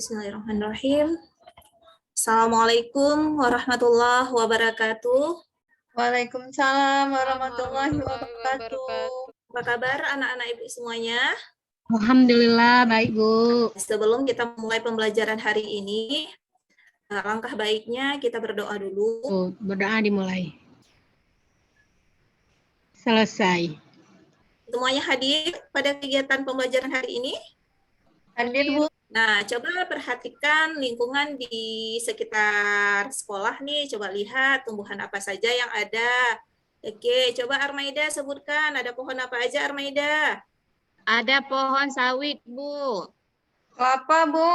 Bismillahirrahmanirrahim. Assalamualaikum warahmatullahi wabarakatuh. Waalaikumsalam warahmatullahi wabarakatuh. Apa kabar anak-anak ibu semuanya? Alhamdulillah baik Bu. Sebelum kita mulai pembelajaran hari ini, langkah baiknya kita berdoa dulu. Berdoa dimulai. Selesai. Semuanya hadir pada kegiatan pembelajaran hari ini? Hadir Bu. Nah, coba perhatikan lingkungan di sekitar sekolah nih. Coba lihat tumbuhan apa saja yang ada. Oke, coba Armaida sebutkan ada pohon apa aja Armaida? Ada pohon sawit, Bu. Kelapa Bu.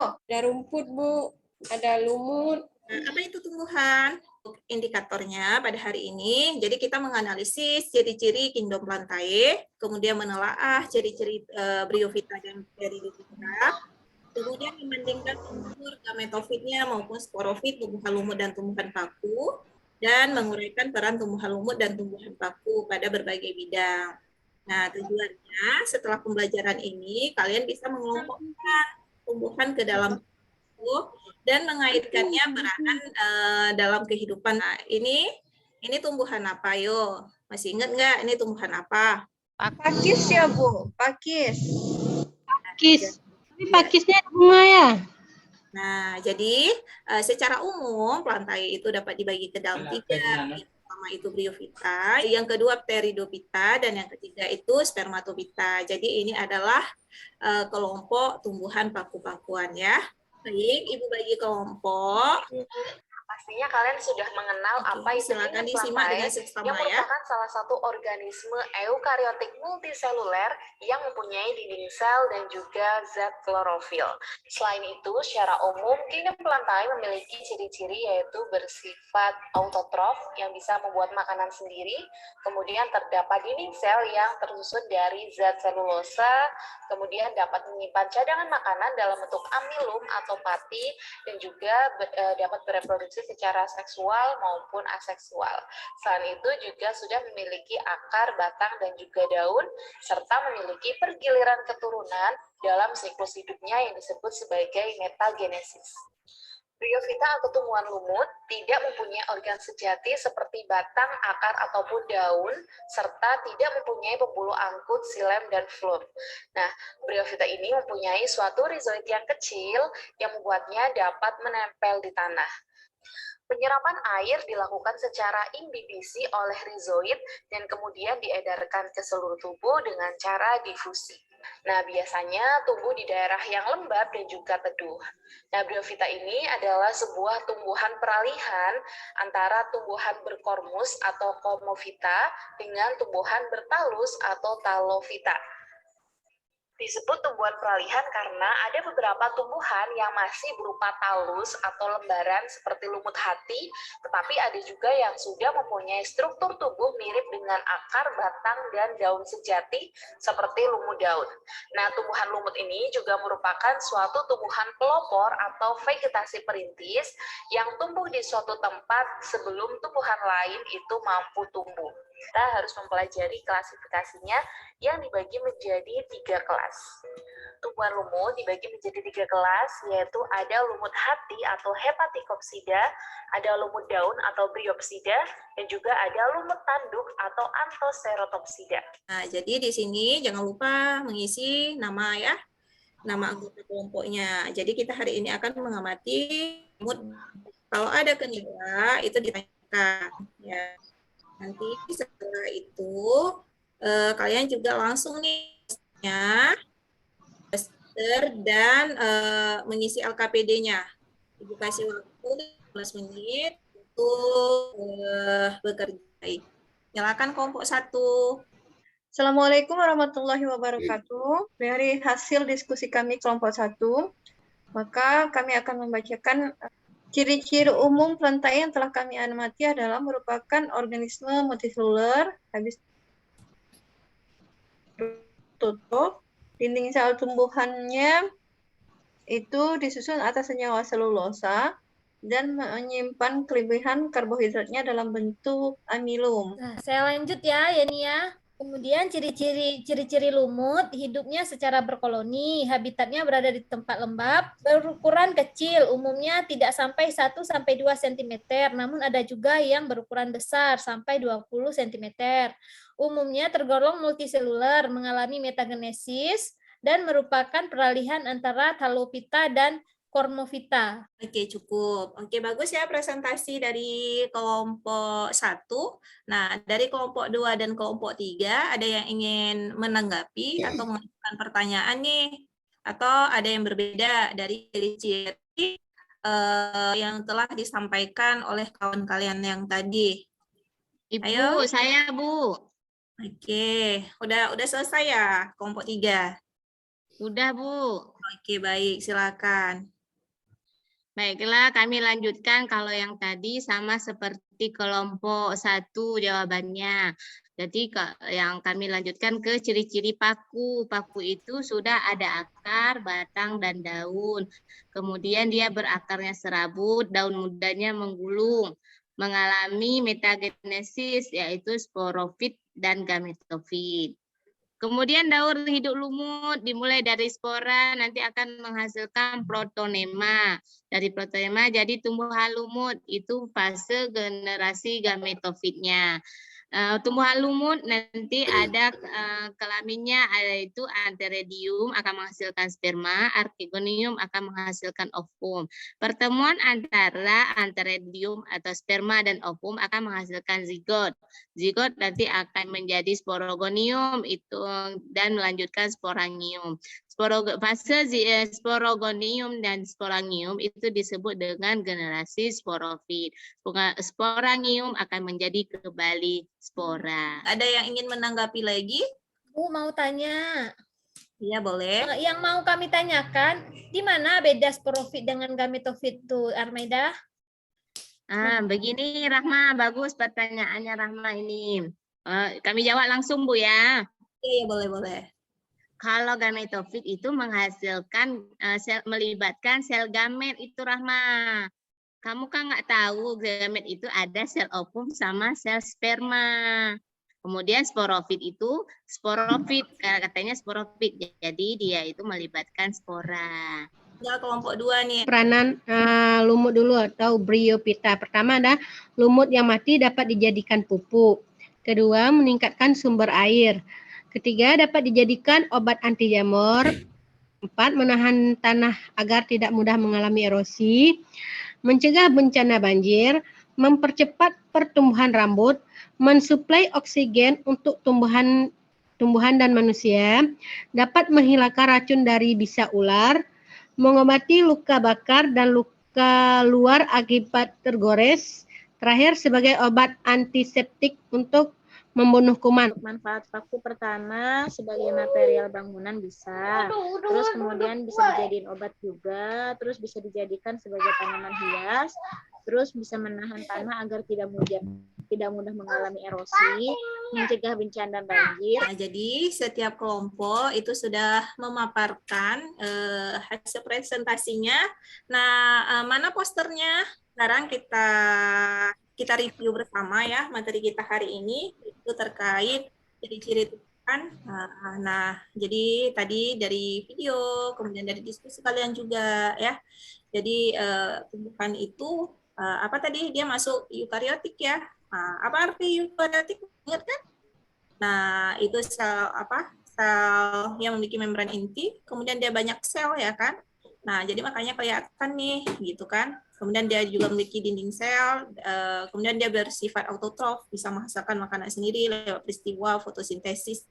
Ada rumput Bu. Ada lumut. Nah, apa itu tumbuhan? Indikatornya pada hari ini, jadi kita menganalisis ciri-ciri Kingdom Plantae, kemudian menelaah ciri-ciri Bryophyta dan Pteridophyta, kemudian membandingkan unsur gametofitnya maupun sporofit, tumbuhan lumut dan tumbuhan paku, dan menguraikan peran tumbuhan lumut dan tumbuhan paku pada berbagai bidang. Nah, tujuannya setelah pembelajaran ini, kalian bisa mengelompokkan tumbuhan ke dalam dan mengaitkannya peranan dalam kehidupan. Nah, ini tumbuhan apa, yo? Masih ingat nggak ini tumbuhan apa? Pakis ya Bu, pakis. Pakis. Ini pakisnya bunga ya? Nah, jadi secara umum plantae itu dapat dibagi ke dalam tiga. Yang pertama itu Bryophyta, yang kedua Pteridophyta, dan yang ketiga itu Spermatophyta. Jadi ini adalah kelompok tumbuhan paku-pakuan ya. Baik, Ibu bagi kelompok. Pastinya kalian sudah mengenal apa itu silakan disimak dengan seksama yang ya. merupakan salah satu organisme eukariotik multiseluler yang mempunyai dinding sel dan juga zat klorofil. Selain itu, secara umum Kingdom Plantae memiliki ciri-ciri yaitu bersifat autotrof yang bisa membuat makanan sendiri, kemudian terdapat dinding sel yang tersusun dari zat selulosa, kemudian dapat menyimpan cadangan makanan dalam bentuk amilum atau pati, dan juga dapat bereproduksi secara seksual maupun aseksual. Selain itu juga sudah memiliki akar, batang, dan juga daun, serta memiliki pergiliran keturunan dalam siklus hidupnya yang disebut sebagai metagenesis. Bryophyta atau tumbuhan lumut tidak mempunyai organ sejati seperti batang, akar, ataupun daun, serta tidak mempunyai pembuluh angkut, xilem, dan floem. Nah, Bryophyta ini mempunyai suatu rizoid yang kecil yang membuatnya dapat menempel di tanah. Penyerapan air dilakukan secara imbibisi oleh rizoid dan kemudian diedarkan ke seluruh tubuh dengan cara difusi. Nah, biasanya tumbuh di daerah yang lembab dan juga teduh. Nah, Bryophyta ini adalah sebuah tumbuhan peralihan antara tumbuhan berkormus atau komophyta dengan tumbuhan bertalus atau talophyta. Disebut tumbuhan peralihan karena ada beberapa tumbuhan yang masih berupa talus atau lembaran seperti lumut hati, tetapi ada juga yang sudah mempunyai struktur tubuh mirip dengan akar, batang, dan daun sejati seperti lumut daun. Nah, tumbuhan lumut ini juga merupakan suatu tumbuhan pelopor atau vegetasi perintis yang tumbuh di suatu tempat sebelum tumbuhan lain itu mampu tumbuh. Kita harus mempelajari klasifikasinya yang dibagi menjadi 3 kelas. Tumbuhan lumut dibagi menjadi 3 kelas, yaitu ada lumut hati atau Hepaticopsida, ada lumut daun atau Bryopsida, dan juga ada lumut tanduk atau Anthoceratopsida. Nah, jadi di sini jangan lupa mengisi nama ya, nama anggota kelompoknya. Jadi kita hari ini akan mengamati lumut. Kalau ada kendala itu ditanyakan ya. Nanti setelah itu kalian juga langsung nih dan mengisi LKPD-nya. Ibu kasih waktu 15 menit untuk bekerja. Silakan kelompok 1. Assalamualaikum warahmatullahi wabarakatuh. Dari hasil diskusi kami kelompok 1, maka kami akan membacakan ciri-ciri umum plantae yang telah kami amati adalah merupakan organisme multiseluler, habis tutup, dinding sel tumbuhannya itu disusun atas senyawa selulosa dan menyimpan kelebihan karbohidratnya dalam bentuk amilum. Nah, saya lanjut ya, Yani ya. Kemudian ciri-ciri lumut hidupnya secara berkoloni, habitatnya berada di tempat lembab, berukuran kecil, umumnya tidak sampai 1 sampai 2 cm, namun ada juga yang berukuran besar sampai 20 cm. Umumnya tergolong multiseluler, mengalami metagenesis dan merupakan peralihan antara Thalophyta dan Cormophyta. Oke, cukup. Oke, bagus ya presentasi dari kelompok 1. Nah, dari kelompok 2 dan kelompok 3, ada yang ingin menanggapi atau mengajukan pertanyaan nih? Atau ada yang berbeda dari ciri-ciri yang telah disampaikan oleh kawan kalian yang tadi? Ibu, Ayo. saya Bu. Oke, udah selesai ya kelompok 3? Udah Bu. Oke, baik, silakan. Baiklah, kami lanjutkan. Kalau yang tadi sama seperti kelompok 1 jawabannya. Jadi yang kami lanjutkan ke ciri-ciri paku. Paku itu sudah ada akar, batang, dan daun. Kemudian dia berakarnya serabut, daun mudanya menggulung. Mengalami metagenesis, yaitu sporofit dan gametofit. Kemudian daur hidup lumut dimulai dari spora, nanti akan menghasilkan protonema. Dari protonema jadi tumbuhan lumut, itu fase generasi gametofitnya. Tumbuhan lumut nanti ada kelaminnya, yaitu antheridium akan menghasilkan sperma, archegonium akan menghasilkan ovum. Pertemuan antara antheridium atau sperma dan ovum akan menghasilkan zigot. Zigot nanti akan menjadi sporogonium itu dan melanjutkan sporangium. Fase sporogonium dan sporangium itu disebut dengan generasi sporofit. Sporangium akan menjadi kembali spora. Ada yang ingin menanggapi lagi? Bu, mau tanya. Iya, boleh. Yang mau kami tanyakan, di mana beda sporofit dengan gametofit tuh, Armeda? Begini Rahma, bagus pertanyaannya Rahma ini. Kami jawab langsung Bu ya. Iya, boleh. Kalau gametofit itu menghasilkan melibatkan sel gamet itu Rahma. Kamu kan nggak tahu gamet itu ada sel ovum sama sel sperma. Kemudian sporofit itu sporofit, katanya sporofit. Jadi dia itu melibatkan spora. Ya, kelompok 2 nih. Peranan lumut dulu atau bryophyta. Pertama ada lumut yang mati dapat dijadikan pupuk. Kedua, meningkatkan sumber air. Ketiga, dapat dijadikan obat anti jamur. 4, menahan tanah agar tidak mudah mengalami erosi. Mencegah bencana banjir. Mempercepat pertumbuhan rambut. Mensuplai oksigen untuk tumbuhan dan manusia. Dapat menghilangkan racun dari bisa ular. Mengobati luka bakar dan luka luar akibat tergores. Terakhir, sebagai obat antiseptik untuk membunuh kuman. Manfaat paku pertama sebagai material bangunan bisa, terus kemudian bisa dijadiin obat juga, terus bisa dijadikan sebagai tanaman hias, terus bisa menahan tanah agar tidak mudah mengalami erosi, mencegah bencana dan banjir. Nah, jadi setiap kelompok itu sudah memaparkan hasil presentasinya. Nah, mana posternya? Sekarang kita review bersama ya materi kita hari ini itu terkait ciri-ciri tumbuhan. Nah, jadi tadi dari video, kemudian dari diskusi kalian juga ya. Jadi tumbuhan itu apa tadi dia masuk eukariotik ya. Nah, apa arti eukariotik? Ingat kan? Nah, itu sel sel yang memiliki membran inti, kemudian dia banyak sel ya kan. Nah, jadi makanya kelihatan nih gitu kan. Kemudian dia juga memiliki dinding sel, kemudian dia bersifat autotrof, bisa menghasilkan makanan sendiri lewat peristiwa fotosintesis.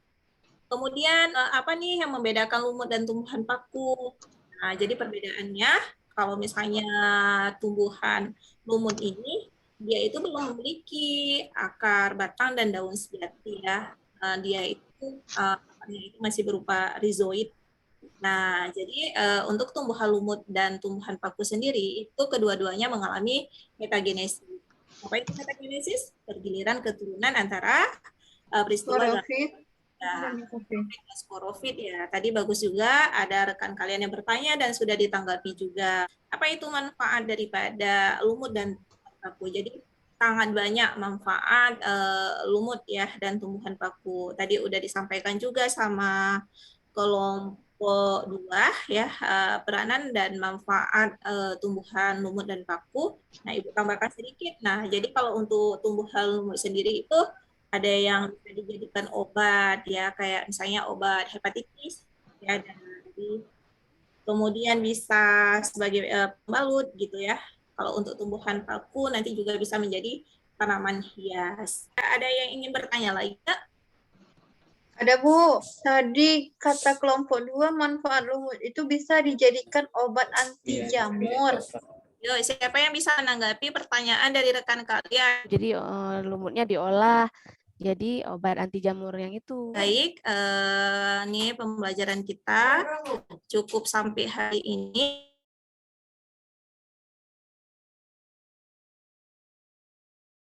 Kemudian apa nih yang membedakan lumut dan tumbuhan paku? Nah, jadi perbedaannya kalau misalnya tumbuhan lumut ini dia itu belum memiliki akar, batang, dan daun sejati ya. Dia itu masih berupa rhizoid. Nah, jadi untuk tumbuhan lumut dan tumbuhan paku sendiri itu kedua-duanya mengalami metagenesis. Apa itu metagenesis? Pergiliran keturunan antara peristiwa sporofit ya. Tadi bagus juga ada rekan kalian yang bertanya dan sudah ditanggapi juga. Apa itu manfaat daripada lumut dan paku? Jadi sangat banyak manfaat lumut ya dan tumbuhan paku. Tadi udah disampaikan juga sama kelompok 2 ya, peranan dan manfaat tumbuhan lumut dan paku. Nah, Ibu tambahkan sedikit. Nah, jadi kalau untuk tumbuhan lumut sendiri itu ada yang bisa dijadikan obat ya, kayak misalnya obat hepatitis ya, dan kemudian bisa sebagai pembalut gitu ya. Kalau untuk tumbuhan paku nanti juga bisa menjadi tanaman hias. Ada yang ingin bertanya lagi, Kak? Ada Bu, tadi kata kelompok 2 manfaat lumut itu bisa dijadikan obat anti jamur. Yo, siapa yang bisa menanggapi pertanyaan dari rekan kalian? Jadi lumutnya diolah jadi obat anti jamur yang itu. Baik, nih pembelajaran kita cukup sampai hari ini.